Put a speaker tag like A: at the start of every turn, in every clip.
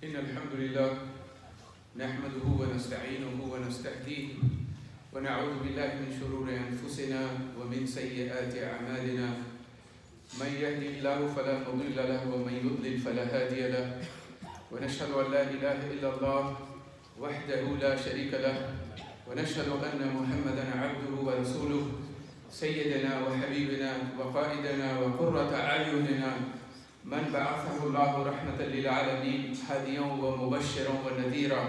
A: إن الحمد لله نحمده ونستعينه ونستهديه ونعوذ بالله من شرور أنفسنا ومن سيئات أعمالنا من يهده الله فلا مضل له ومن يضلل فلا هادي له ونشهد أن لا إله إلا الله وحده لا شريك له ونشهد أن محمدا عبده ورسوله سيدنا وحبيبنا وقائدنا وقرة أعيننا من بعثه الله رحمة للعالمين هاديا ومبشرا ونذيرا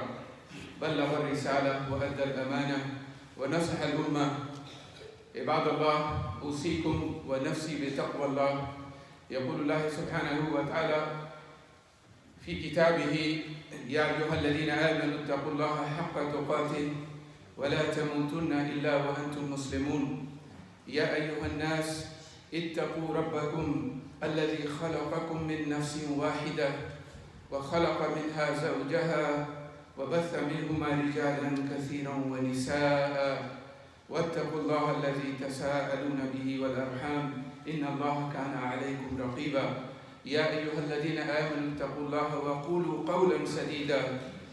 A: بلغ الرسالة وأدى الأمانة ونصح الأمة. عباد الله أوصيكم ونفسي بتقوى الله. يقول الله سبحانه وتعالى في كتابه يا أيها الذين آمنوا اتقوا الله حق تقاته ولا تموتن إلا وأنتم مسلمون. يا أيها الناس اتقوا ربكم الذي خلقكم من نفس واحدة وخلق منها زوجها وبث منهما رجالا كثيرا ونساء واتقوا الله الذي تساءلون به والأرحام إن الله كان عليكم رقيبا. يا أيها الذين آمنوا اتقوا الله وقولوا قولا سديدا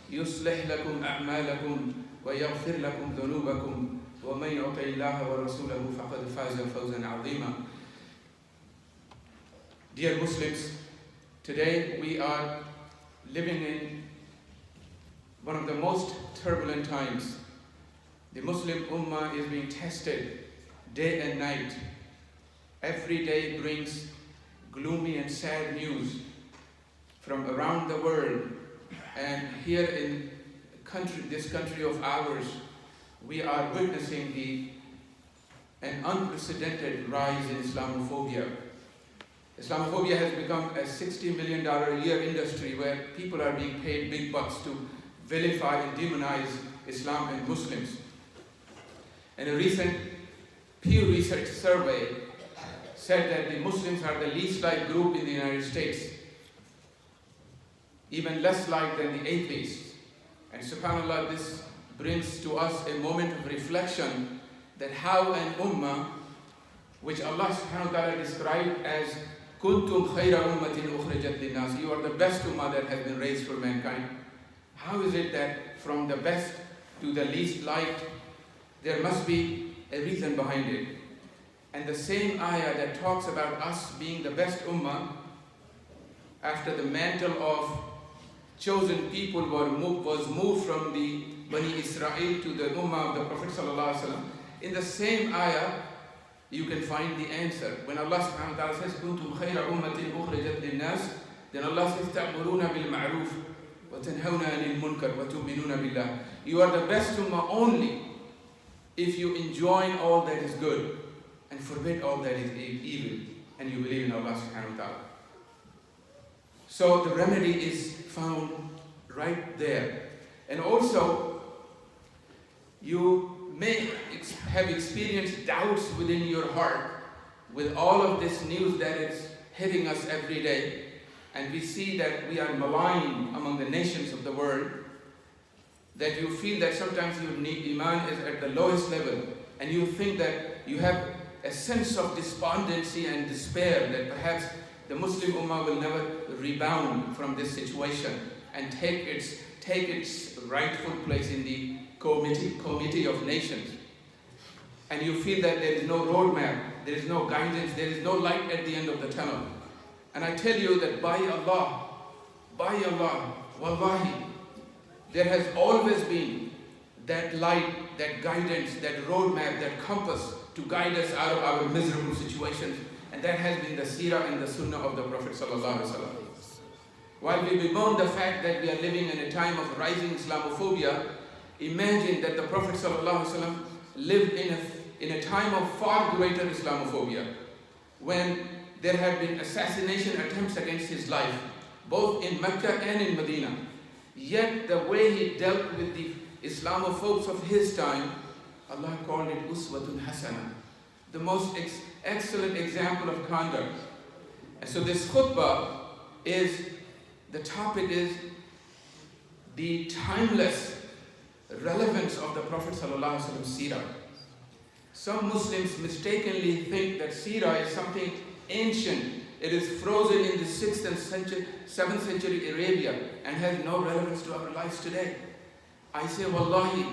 A: يصلح لكم أعمالكم ويغفر لكم ذنوبكم ومن يطع الله ورسوله فقد فاز فوزا عظيما. Dear Muslims, today we are living in one of the most turbulent times. The Muslim Ummah is being tested day and night. Every day brings gloomy and sad news from around the world. And here in this country of ours, we are witnessing an unprecedented rise in Islamophobia. Islamophobia has become a $60 million a year industry where people are being paid big bucks to vilify and demonize Islam and Muslims. And a recent Pew Research survey said that the Muslims are the least liked group in the United States, even less liked than the atheists. And subhanAllah, this brings to us a moment of reflection that how an ummah, which Allah subhanahu wa ta'ala described as Kuntum khayra ummatin ukhrijat linnas, you are the best ummah that has been raised for mankind. How is it that from the best to the least liked, there must be a reason behind it? And the same ayah that talks about us being the best ummah, after the mantle of chosen people was moved from the Bani Israel to the ummah of the Prophet sallallahu alaihi wasallam, in the same ayah, you can find the answer. When Allah subhanahu wa ta'ala says, Kuntum khayra ummatin ukhrijat linnas, then Allah says, Ta'muruna bil ma'roof, wa tanhawna anil munkar, wa tu'minuna billah. You are the best ummah only if you enjoin all that is good and forbid all that is evil, and you believe in Allah subhanahu wa ta'ala. So the remedy is found right there. And also, you may have experienced doubts within your heart with all of this news that is hitting us every day. And we see that we are maligned among the nations of the world, that you feel that sometimes your iman is at the lowest level, and you think that you have a sense of despondency and despair that perhaps the Muslim Ummah will never rebound from this situation and take its rightful place in the committee of nations. And you feel that there is no roadmap, there is no guidance, there is no light at the end of the tunnel. And I tell you that by Allah, wallahi, there has always been that light, that guidance, that roadmap, that compass to guide us out of our miserable situations. And that has been the Seerah and the Sunnah of the Prophet sallallahu alaihi wasallam. While we bemoan the fact that we are living in a time of rising Islamophobia, imagine that the Prophet ﷺ lived in a time of far greater Islamophobia, when there had been assassination attempts against his life, both in Mecca and in Medina. Yet the way he dealt with the Islamophobes of his time, Allah called it uswatun hasana, the most excellent example of conduct. And so this khutbah the topic is the timeless relevance of the Prophet ﷺ Seerah. Some Muslims mistakenly think that Seerah is something ancient, It is frozen in the 6th and 7th century Arabia and has no relevance to our lives today. I say, wallahi,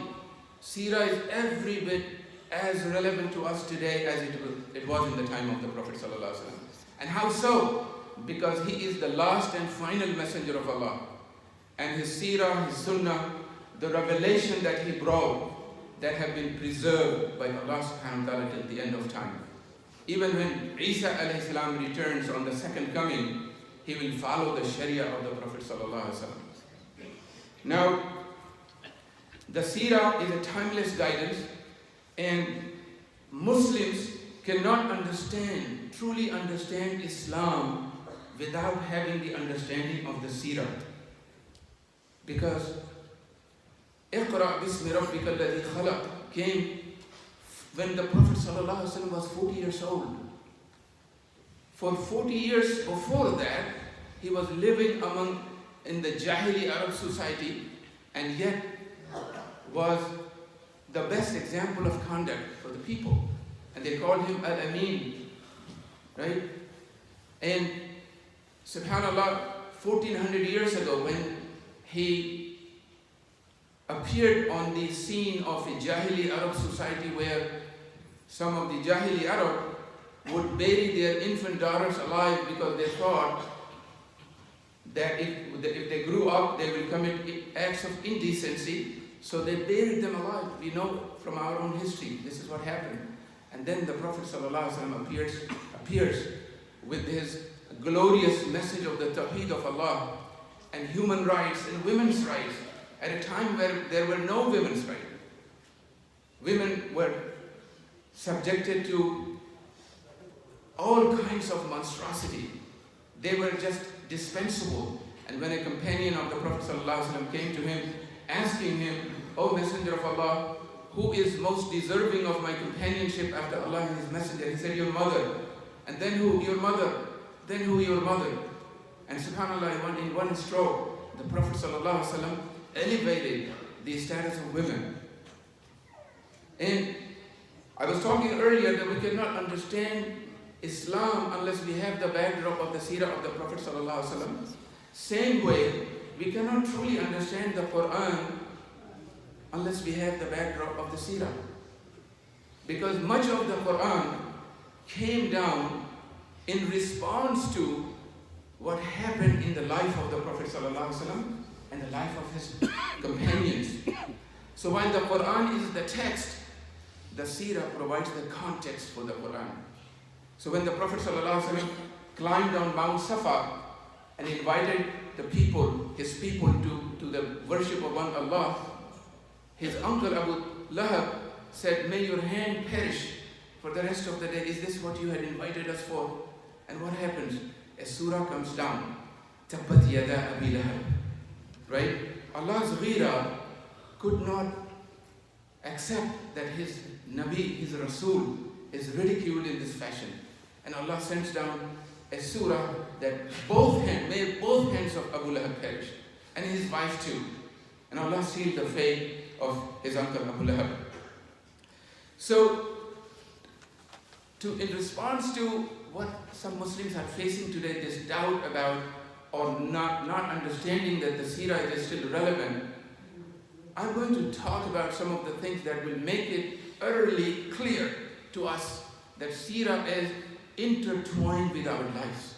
A: Seerah is every bit as relevant to us today as it was in the time of the Prophet ﷺ. And how so? Because he is the last and final messenger of Allah. And his Seerah, his Sunnah, the revelation that he brought, that have been preserved by Allah subhanahu wa ta'ala till the end of time. Even when Isa alayhi salam returns on the second coming, he will follow the Sharia of the Prophet sallallahu alaihi wasallam. Now, the Seerah is a timeless guidance, and Muslims cannot truly understand Islam without having the understanding of the Seerah. Because Iqra bismi rabbika alladhi khalaq came when the Prophet ﷺ was 40 years old. For 40 years before that, he was living in the Jahili Arab society, and yet was the best example of conduct for the people. And they called him Al-Amin, right? And subhanAllah, 1400 years ago, when he appeared on the scene of a Jahili Arab society where some of the Jahili Arab would bury their infant daughters alive because they thought that if they grew up, they will commit acts of indecency. So they buried them alive. We know from our own history, this is what happened. And then the Prophet ﷺ appears with his glorious message of the Tawheed of Allah and human rights and women's rights at a time where there were no women's rights. Women were subjected to all kinds of monstrosity. They were just dispensable. And when a companion of the Prophet ﷺ came to him, asking him, "O Messenger of Allah, who is most deserving of my companionship after Allah and His Messenger?" He said, "Your mother." And then who? "Your mother." Then who? "Your mother." And subhanAllah, in one stroke, the Prophet ﷺ elevated the status of women. And I was talking earlier that we cannot understand Islam unless we have the backdrop of the Seerah of the Prophet ﷺ. Same way, we cannot truly understand the Quran unless we have the backdrop of the Seerah. Because much of the Quran came down in response to what happened in the life of the Prophet ﷺ and the life of his companions. So while the Quran is the text, the Seerah provides the context for the Quran. So when the Prophet ﷺ climbed down Mount Safa and invited the people, his people, to the worship of one Allah, his uncle Abu Lahab said, "May your hand perish for the rest of the day. Is this what you had invited us for?" And what happens? A surah comes down, Tabbat yada Abi Lahab. Right? Allah's ghira could not accept that his Nabi, his Rasul, is ridiculed in this fashion. And Allah sends down a surah that made both hands of Abu Lahab perish, and his wife too. And Allah sealed the fate of his uncle Abu Lahab. So, in response to what some Muslims are facing today, this doubt about or not understanding that the Seerah is still relevant, I'm going to talk about some of the things that will make it utterly clear to us that Seerah is intertwined with our lives.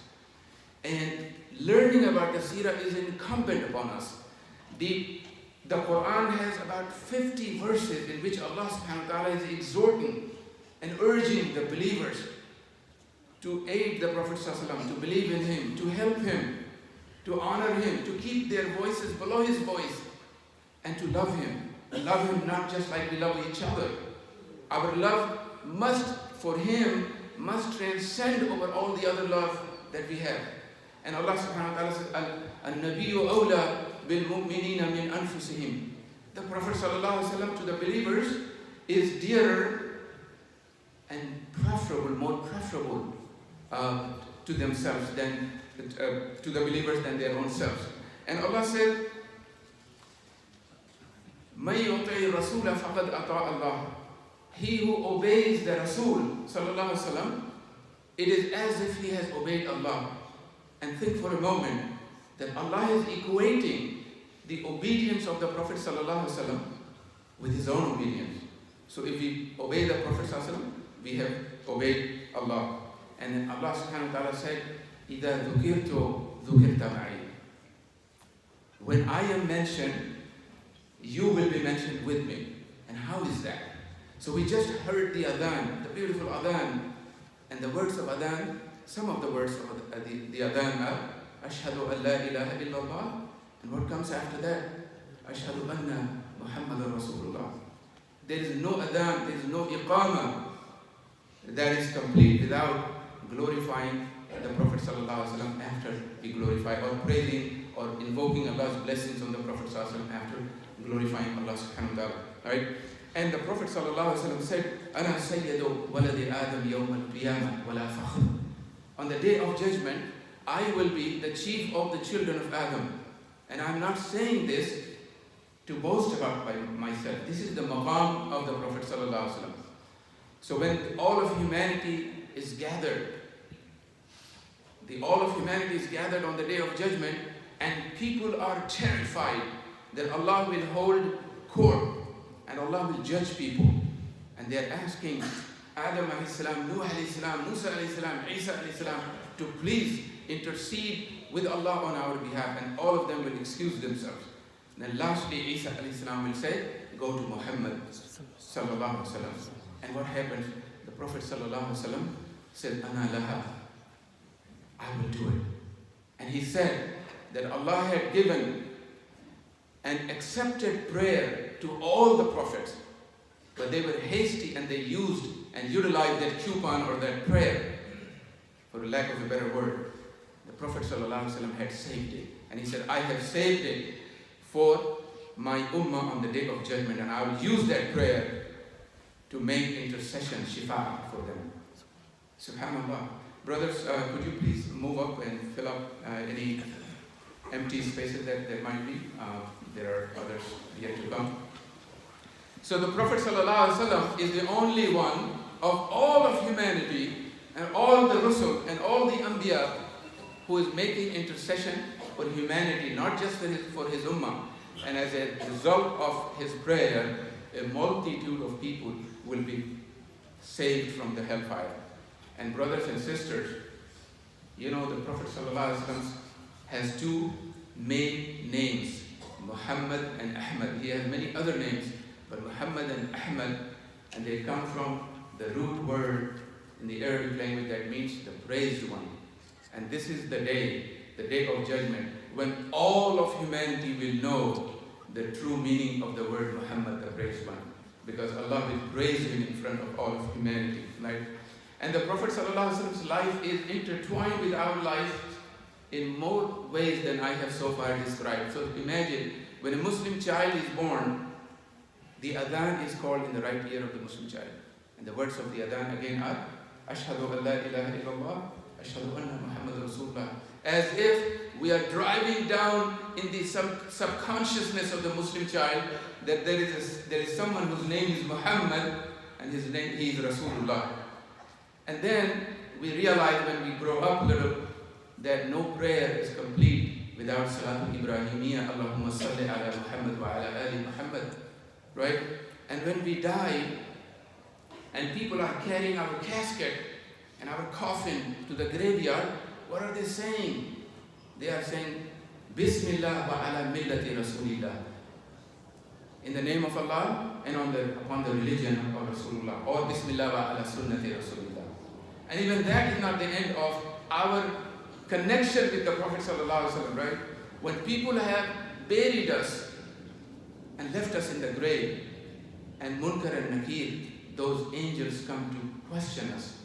A: And learning about the Seerah is incumbent upon us. The Quran has about 50 verses in which Allah subhanahu wa ta'ala is exhorting and urging the believers to aid the Prophet ﷺ, to believe in him, to help him, to honor him, to keep their voices below his voice, and to love him. Love him not just like we love each other. Our love for him must transcend over all the other love that we have. And Allah subhanahu wa ta'ala says, "Al-Nabiyyu awla bil-mu'minina min anfusihim." The Prophet sallallahu alaihi wasallam to the believers is dearer and more preferable to themselves to the believers than their own selves. And Allah said, "May yuti Rasula faqad ata Allah." He who obeys the Rasul sallallahu alaihi wasallam it is as if he has obeyed Allah. And think for a moment that Allah is equating the obedience of the Prophet ﷺ with his own obedience. So if we obey the Prophet ﷺ, we have obeyed Allah. And then Allah subhanahu wa ta'ala said, إِذَا ذُكِرْتُ ذُكِرْتَ مَعِي. When I am mentioned, you will be mentioned with me. And how is that? So we just heard the adhan, the beautiful adhan. And the words of adhan, some of the words of the adhan are, Ashhadu an la ilaha illallah. And what comes after that? Ashhadu anna Muhammadan Rasulullah. There is no adhan, there is no iqamah that is complete without glorifying the Prophet ﷺ after we glorify, or praising or invoking Allah's blessings on the Prophet ﷺ after glorifying Allah subhanahu wa ta'ala. Right? And the Prophet ﷺ said, Ana sayyidu waladi Adam yawm al-qiyamah wala fakhr. On the day of judgment, I will be the chief of the children of Adam. And I'm not saying this to boast about by myself. This is the maqam of the Prophet ﷺ. So when all of humanity is gathered, all of humanity is gathered on the day of judgment, and people are terrified that Allah will hold court and Allah will judge people. And they are asking Adam alayhi salam, Nuh alayhi salam, Musa alayhi salam, Isa alayhi salam to please intercede with Allah on our behalf, and all of them will excuse themselves. And then lastly, Isa alayhi salam will say, go to Muhammad sallallahu alaihi wasallam. And what happens? The Prophet sallallahu alaihi wasallam said, Ana laha, I will do it. And he said that Allah had given an accepted prayer to all the prophets, but they were hasty and they used and utilized that coupon or that prayer, for lack of a better word. The Prophet ﷺ had saved it. And he said, I have saved it for my ummah on the day of judgment, and I will use that prayer to make intercession, shifa for them. Subhanallah. Brothers, could you please move up and fill up any empty spaces that there might be? There are others yet to come. So the Prophet ﷺ is the only one of all of humanity and all the Rusul and all the Anbiya who is making intercession for humanity, not just for his ummah. And as a result of his prayer, a multitude of people will be saved from the hellfire. And brothers and sisters, you know the Prophet ﷺ has two main names, Muhammad and Ahmad. He has many other names, but Muhammad and Ahmad, and they come from the root word in the Arabic language that means the praised one. And this is the day of judgment, when all of humanity will know the true meaning of the word Muhammad, the praised one, because Allah will praise him in front of all of humanity. Right? And the Prophet ﷺ's life is intertwined with our life in more ways than I have so far described. So imagine, when a Muslim child is born, the adhan is called in the right ear of the Muslim child. And the words of the adhan again are, Ashhadu an la ilaha illallah, Ashhadu anna Muhammadan Rasulullah. As if we are driving down in the subconsciousness of the Muslim child that there is someone whose name is Muhammad, and he is Rasulullah. And then we realize when we grow up a little that no prayer is complete without Salatul Ibrahimiyya, Allahumma salli ala Muhammad wa ala ali Muhammad. Right? And when we die and people are carrying our casket and our coffin to the graveyard, what are they saying? They are saying, Bismillah wa ala millati Rasulillah. In the name of Allah and upon the religion of Rasulullah. Or Bismillah wa ala sunnati Rasulillah. And even that is not the end of our connection with the Prophet ﷺ, right? When people have buried us and left us in the grave, and Munkar and Nakir, those angels come to question us.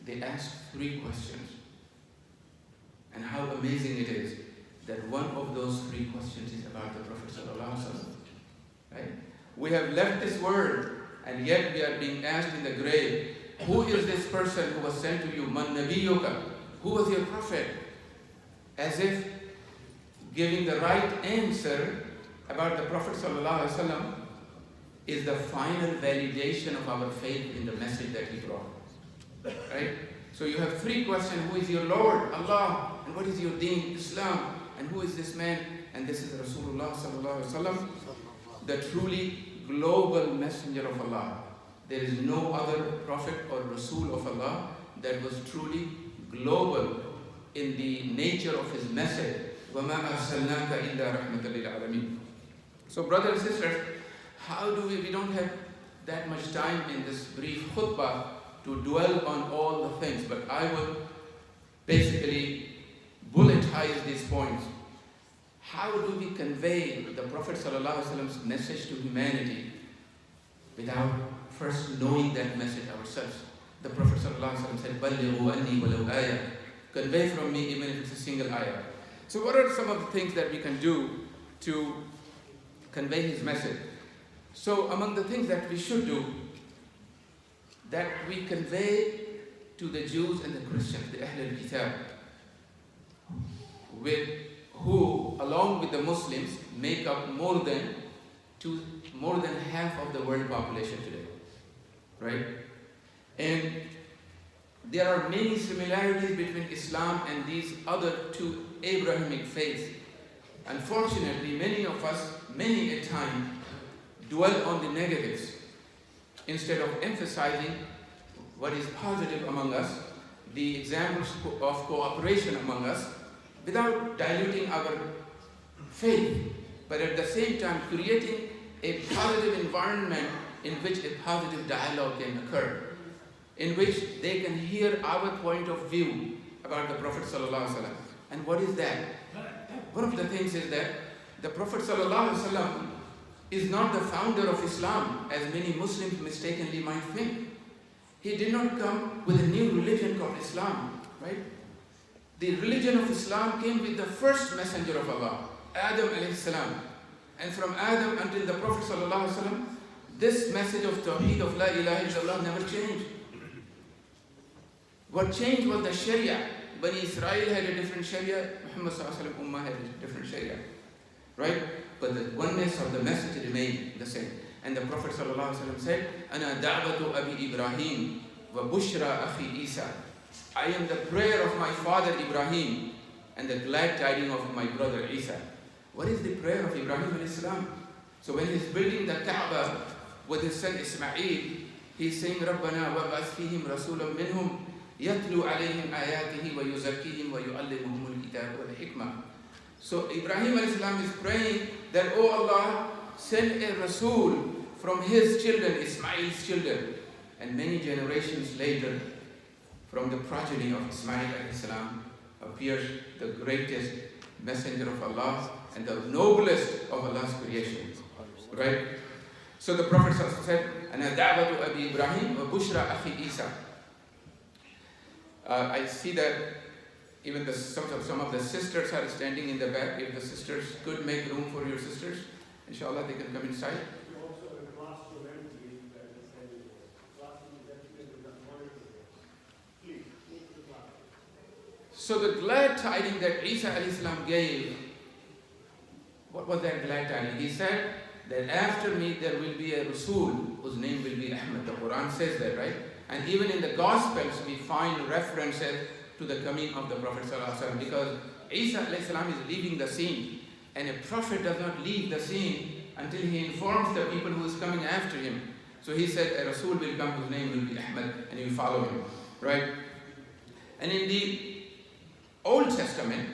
A: They ask 3 questions. And how amazing it is that one of those 3 questions is about the Prophet ﷺ, right? We have left this world, and yet we are being asked in the grave, who is this person who was sent to you? Man nabiyuka? Who was your prophet? As if giving the right answer about the Prophet ﷺ is the final validation of our faith in the message that he brought. Right? So you have three questions: who is your Lord? Allah. And what is your deen? Islam. And who is this man? And this is Rasulullah sallallahu alaihi wasallam, the truly global messenger of Allah. There is no other prophet or Rasul of Allah that was truly global in the nature of his message. وَمَا أَرْسَلْنَاكَ إِلَّا رَحْمَةً لِلْعَالَمِينَ. So brothers and sisters, how do we don't have that much time in this brief khutbah to dwell on all the things, but I will basically bulletize these points. How do we convey the Prophet ﷺ's message to humanity without first knowing that message ourselves? The Prophet ﷺ said, بَلِّغُوا أَنِّي وَلَوْ آيَةً. Convey from me even if it's a single ayah. So what are some of the things that we can do to convey his message? So among the things that we should do, that we convey to the Jews and the Christians, the Ahl al-Kitab, who, along with the Muslims, make up more than half of the world population today, right? And there are many similarities between Islam and these other two Abrahamic faiths. Unfortunately, many of us, many a time, dwell on the negatives instead of emphasizing what is positive among us, the examples of cooperation among us, without diluting our faith, but at the same time creating a positive environment in which a positive dialogue can occur, in which they can hear our point of view about the Prophet ﷺ. And what is that? One of the things is that the Prophet ﷺ is not the founder of Islam, as many Muslims mistakenly might think. He did not come with a new religion called Islam, right? The religion of Islam came with the first messenger of Allah, Adam alayhi salam. And from Adam until the Prophet sallallahu alaihi wasallam, this message of Tawheed, of La ilaha illallah, never changed. What changed was the Sharia. Bani Israel had a different Sharia, Muhammad sallallahu alaihi wasallam Ummah had a different Sharia, right? But the oneness of the message remained the same. And the Prophet sallallahu alaihi wasallam said, "Ana da'watu Abi Ibrahim wa bushra akhi Isa." I am the prayer of my father Ibrahim and the glad tidings of my brother Isa. What is the prayer of Ibrahim alayhi salam? So when he's building the Kaaba with his son Ismail, he's saying, "Rabbana wab'ath fihim rasulan minhum yatlu alayhim ayatihi wa yuzakkihim wa yu'allimuhum al-kitab wal hikmah." So Ibrahim alayhi salam is praying that, "Oh Allah, send a Rasul from his children, Ismail's children." And many generations later, from the progeny of Ismail alayhi salam, appears the greatest messenger of Allah and the noblest of Allah's creation. Right? So the Prophet said, "Ana da'watu Abi Ibrahim wa bushra akhi Isa." I see that even some of the sisters are standing in the back. If the sisters could make room for your sisters, inshallah they can come inside. So the glad tidings that Isa alayhi salam gave, what was that glad tidings? He said that after me there will be a Rasul whose name will be Ahmad. The Quran says that, right? And even in the Gospels we find references to the coming of the Prophet ﷺ, because Isa alayhi salam is leaving the scene, and a prophet does not leave the scene until he informs the people who is coming after him. So he said a Rasul will come whose name will be Ahmad, and you follow him, right? And in the Old Testament,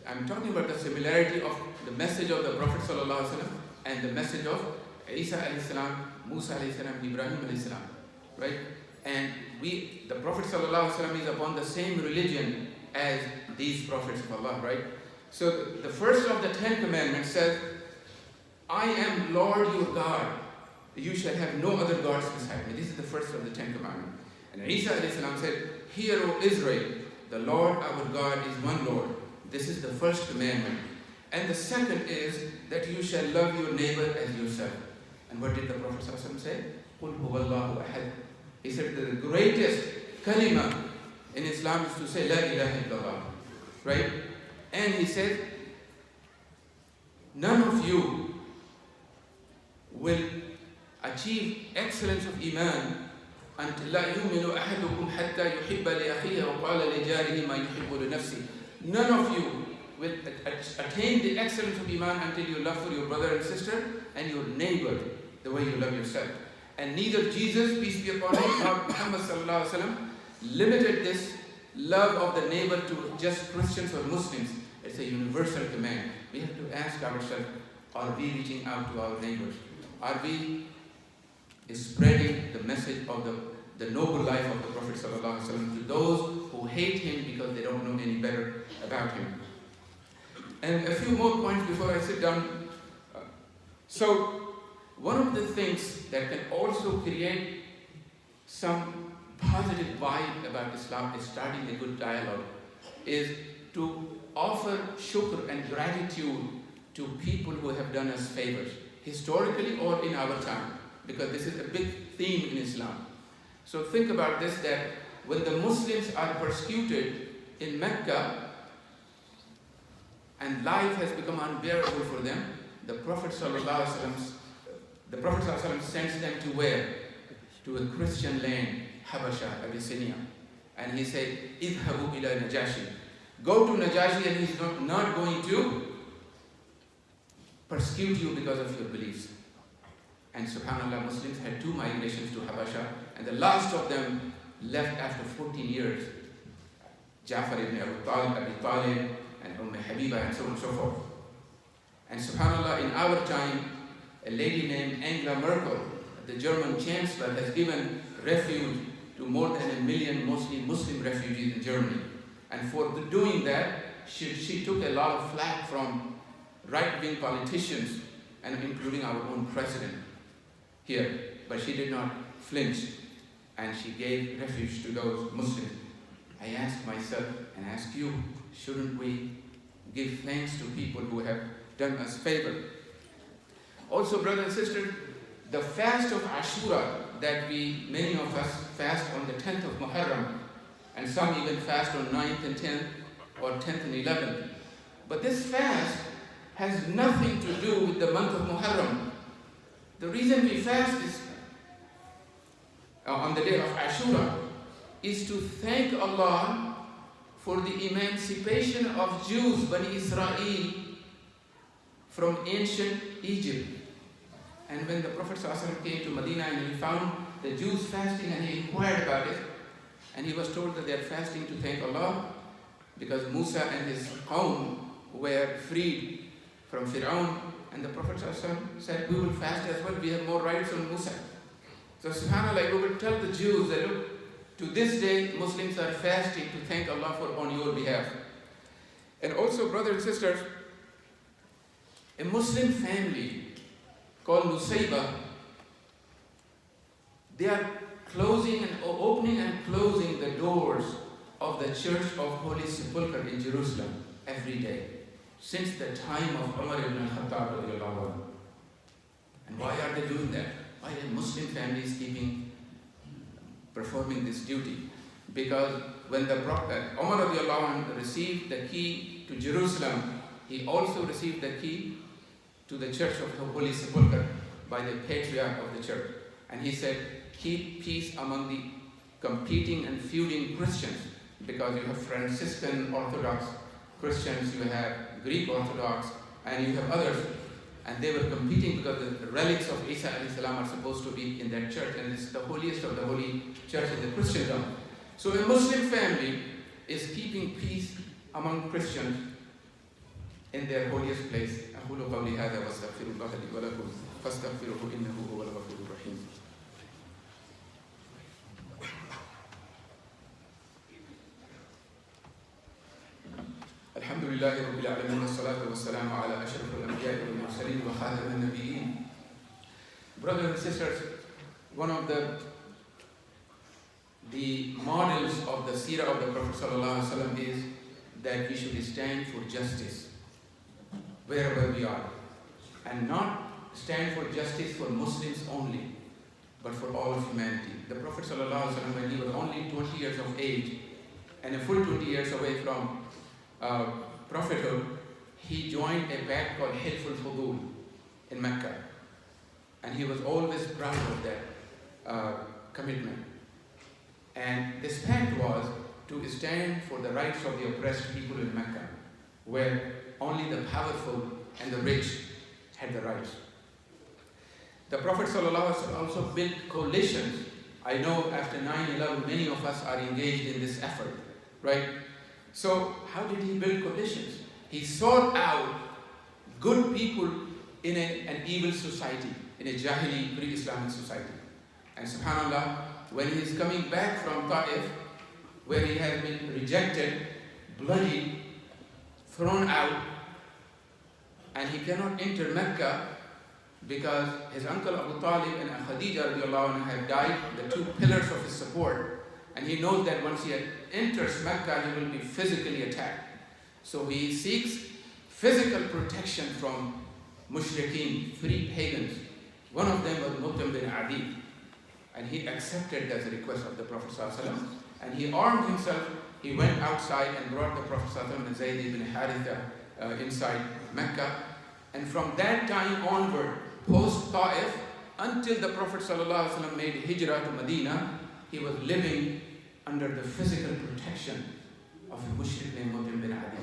A: I'm talking about the similarity of the message of the Prophet ﷺ and the message of Isa alayhi salam, Musa alayhi salam, Ibrahim alayhi salam, right? And the Prophet ﷺ is upon the same religion as these prophets of Allah, right? So the first of the 10 commandments says, "I am Lord your God. You shall have no other gods beside me." This is the first of the 10 commandments. And Isa alayhi salam said, "Hear, O Israel, the Lord our God is one Lord." This is the first commandment. And the second is that you shall love your neighbor as yourself. And what did the Prophet ﷺ say? "Qul huwallahu ahad." He said that the greatest kalima in Islam is to say La ilaha illallah, right? And he said, none of you will achieve excellence of Iman until لا يؤمن أحدكم حتى يحب لأخيه وقال لجاره ما يحب لنفسه. None of you will attain the excellence of Iman until you love for your brother and sister and your neighbor the way you love yourself. And neither Jesus, peace be upon him, nor Muhammad sallallahu alaihi wasallam limited this love of the neighbor to just Christians or Muslims. It's a universal command. We have to ask ourselves, are we reaching out to our neighbors? Are we spreading the message of the noble life of the Prophet sallallahu alaihi wasallam to those who hate him because they don't know any better about him? And a few more points before I sit down. So, one of the things that can also create some positive vibe about Islam is starting a good dialogue, is to offer shukr and gratitude to people who have done us favors, historically or in our time, because this is a big theme in Islam. So think about this, that when the Muslims are persecuted in Mecca and life has become unbearable for them, the Prophet ﷺ sends them to where? To a Christian land, Habasha, Abyssinia. And he said, "Idhabu ila Najashi." Go to Najashi, and he's not going to persecute you because of your beliefs. And subhanAllah, Muslims had 2 migrations to Habasha, and the last of them left after 14 years. Ja'far ibn Abi Talib, and Habiba, and so on and so forth. And subhanAllah, in our time, a lady named Angela Merkel, the German chancellor, has given refuge to more than 1 million mostly Muslim refugees in Germany. And for doing that, she took a lot of flack from right-wing politicians, and including our own president here. But she did not flinch, and she gave refuge to those Muslims. I ask myself and ask you, shouldn't we give thanks to people who have done us favor? Also, brothers and sisters, the fast of Ashura that many of us fast on the 10th of Muharram, and some even fast on 9th and 10th, or 10th and 11th. But this fast has nothing to do with the month of Muharram. The reason we fast is on the day of Ashura is to thank Allah for the emancipation of Jews, Bani Israel, from ancient Egypt. And when the Prophet ﷺ came to Medina and he found the Jews fasting, and he inquired about it, and he was told that they are fasting to thank Allah because Musa and his qawm were freed from Fir'aun, and the Prophet ﷺ said, we will fast as well, we have more rights on Musa. So subhanAllah, we will tell the Jews that look, to this day Muslims are fasting to thank Allah on your behalf. And also, brothers and sisters, a Muslim family called Nusayba, they are opening and closing the doors of the Church of Holy Sepulchre in Jerusalem every day, since the time of Umar ibn Khattab. And why are they doing that? Why are Muslim families performing this duty? Because when the Prophet Umar received the key to Jerusalem, he also received the key to the Church of Holy Sepulchre by the patriarch of the church. And he said, keep peace among the competing and feuding Christians, because you have Franciscan Orthodox Christians, you have Greek Orthodox, and you have others. And they were competing because the relics of Isa alayhi salam are supposed to be in that church, and it's the holiest of the holy church in the Christendom. So a Muslim family is keeping peace among Christians in their holiest place. أقول قولي هذا واستغفر الله لي ولكم فاستغفروه إنه هو الغفور الرحيم. الحمد لله رب العالمين والصلاة والسلام على أشرف الأنبياء والمرسلين وخاتم النبيين. Brothers and sisters, one of the models of the Seerah of the Prophet ﷺ is that we should stand for justice wherever we are, and not stand for justice for Muslims only, but for all of humanity. The Prophet ﷺ, when he was only 20 years of age and a full 20 years away from prophethood, he joined a pact called Hilful Fudul in Mecca, and he was always proud of that commitment. And this pact was to stand for the rights of the oppressed people in Mecca, where only the powerful and the rich had the rights. The Prophet ﷺ also built coalitions. I know after 9/11, many of us are engaged in this effort, right? So how did he build coalitions? He sought out good people in an evil society, in a Jahili, pre-Islamic society. And subhanAllah, when he is coming back from Ta'if, where he has been rejected, bloodied, thrown out, and he cannot enter Mecca because his uncle Abu Talib and Khadija radiallahu anha have died, the two pillars of his support. And he knows that once he enters Mecca, he will be physically attacked. So he seeks physical protection from mushrikeen, three pagans. One of them was Mut'im bin Adi. And he accepted that request of the Prophet ﷺ. And he armed himself. He went outside and brought the Prophet ﷺ and Zayd ibn Haritha inside Mecca. And from that time onward, post-Ta'if, until the Prophet ﷺ made hijrah to Medina, he was living under the physical protection of a mushrik named Mut'im bin Adi.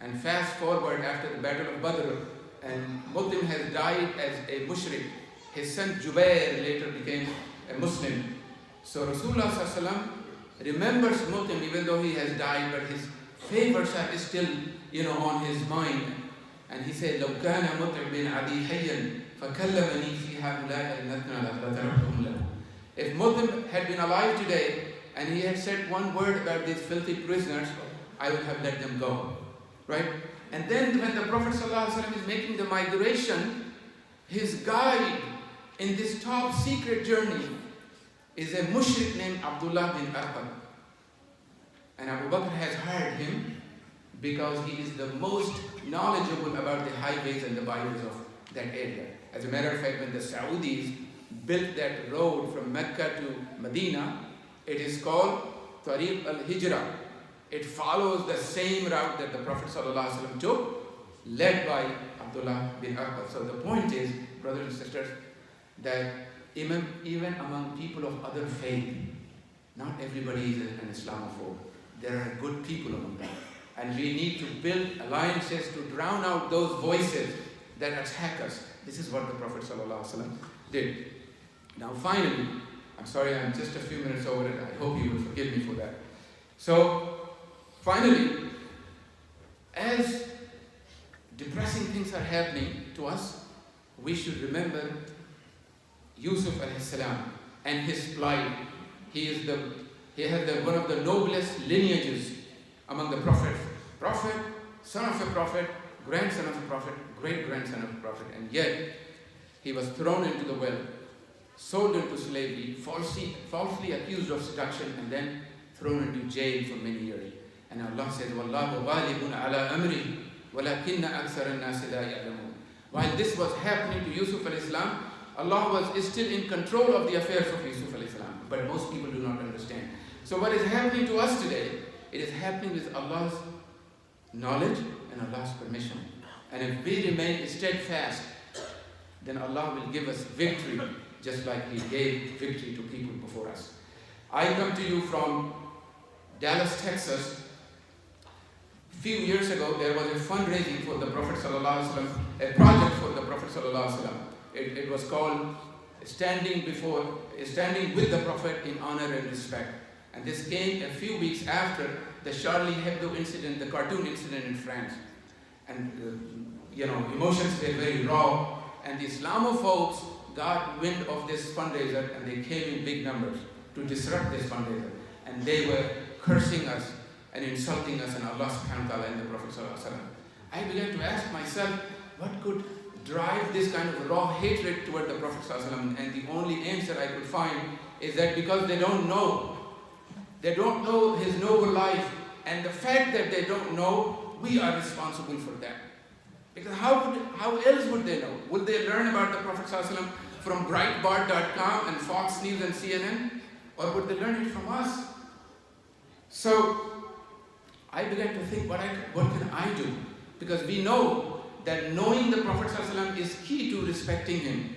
A: And fast forward after the Battle of Badr, and Mut'im has died as a mushrik. His son Jubair later became a Muslim. So Rasulullah ﷺ remembers Mut'im even though he has died, but his favors are still, on his mind. And he said, لو كان مطعم بن عدي حيا فكلمني في هؤلاء النتنى لتركتهم له. If Mut'im had been alive today and he had said one word about these filthy prisoners, I would have let them go. Right? And then when the Prophet ﷺ is making the migration, his guide in this top secret journey is a mushrik named Abdullah bin Arqam. And Abu Bakr has hired him because he is the most knowledgeable about the highways and the byways of that area. As a matter of fact, when the Saudis built that road from Mecca to Medina, it is called Tariq al-Hijrah. It follows the same route that the Prophet ﷺ took, led by Abdullah bin Arqam. So the point is, brothers and sisters, that even among people of other faith, not everybody is an Islamophobe. There are good people among them. And we need to build alliances to drown out those voices that attack us. This is what the Prophet ﷺ did. Now finally, I'm sorry I'm just a few minutes over it. I hope you will forgive me for that. So finally, as depressing things are happening to us, we should remember Yusuf alayhi salam and his plight. He has one of the noblest lineages among the prophets. Prophet, son of a prophet, grandson of a prophet, great-grandson of a prophet, and yet he was thrown into the well, sold into slavery, falsely accused of seduction, and then thrown into jail for many years. And Allah says, وَاللَّهُ غَالِبٌ عَلَىٰ أَمْرِهِ وَلَكِنَّ أَكْثَرَ النَّاسِ لَا يَعْلَمُونَ. While this was happening to Yusuf alayhi salam, Allah was still in control of the affairs of Yusuf alayhi salam, but most people do not understand. So what is happening to us today, it is happening with Allah's knowledge and Allah's permission. And if we remain steadfast, then Allah will give us victory, just like He gave victory to people before us. I come to you from Dallas, Texas. A few years ago, there was a fundraising for the Prophet ﷺ, a project for the Prophet ﷺ. It was called Standing with the Prophet in Honor and Respect. And this came a few weeks after the Charlie Hebdo incident, the cartoon incident in France. And, emotions were very raw. And the Islamophobes got wind of this fundraiser and they came in big numbers to disrupt this fundraiser. And they were cursing us and insulting us and Allah subhanahu wa ta'ala and the Prophet sallallahu alaihi wasallam. I began to ask myself, what could drive this kind of raw hatred toward the Prophet sallallahu alaihi wasallam? And the only answer I could find is that because they don't know his noble life, and the fact that they don't know, we are responsible for that. Because how else would they know? Would they learn about the Prophet ﷺ from Breitbart.com and Fox News and CNN? Or would they learn it from us? So I began to think, what can I do? Because we know that knowing the Prophet ﷺ is key to respecting him.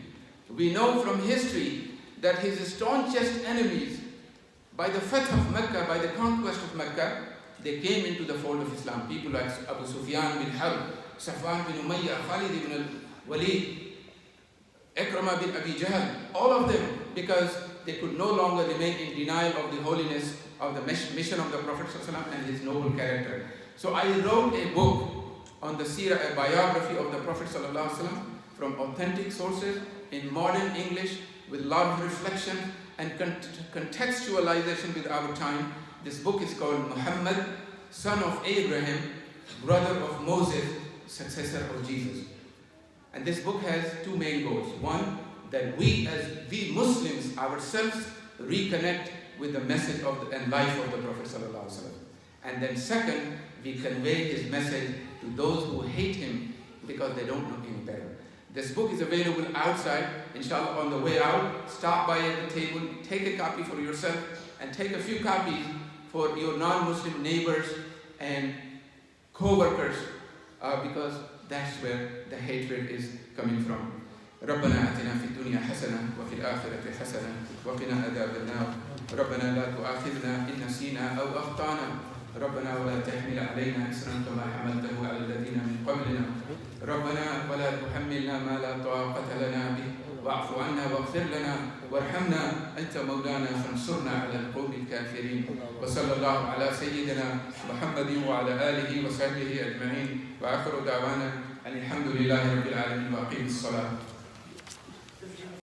A: We know from history that his staunchest enemies By the Fath of Mecca, by the conquest of Mecca, they came into the fold of Islam. People like Abu Sufyan bin Harb, Safwan bin Umayyah, Khalid ibn al-Walid, Ekram bin Abi Jahl, all of them, because they could no longer remain in denial of the holiness of the mission of the Prophet ﷺ and his noble character. So I wrote a book on the Seerah, a biography of the Prophet ﷺ from authentic sources in modern English with a lot of reflection and contextualization with our time. This book is called Muhammad, son of Abraham, brother of Moses, successor of Jesus. And this book has two main goals. One, that we Muslims ourselves reconnect with the message of and life of the Prophet ﷺ. And then second, we convey his message to those who hate him because they don't know any better. This book is available outside. Inshallah, on the way out, stop by at the table, take a copy for yourself, and take a few copies for your non-Muslim neighbors and co-workers, because that's where the hatred is coming from. ربنا آتنا في الدنيا حسنة وفي الآخرة حسنة وقنا عذاب النار. ربنا لا تؤاخذنا إن نسينا أو أخطأنا. ربنا ولا تحمل علينا إصرا كما حملته على الذين من قبلنا. ربنا ولا تحملنا ما لا طاقة لنا به واعف عنا واغفر لنا وارحمنا أنت مولانا فانصرنا على القوم الكافرين. وصلى الله على سيدنا محمد وعلى آله وصحبه أجمعين وآخر دعوانا أن الحمد لله رب العالمين وأقيم الصلاة.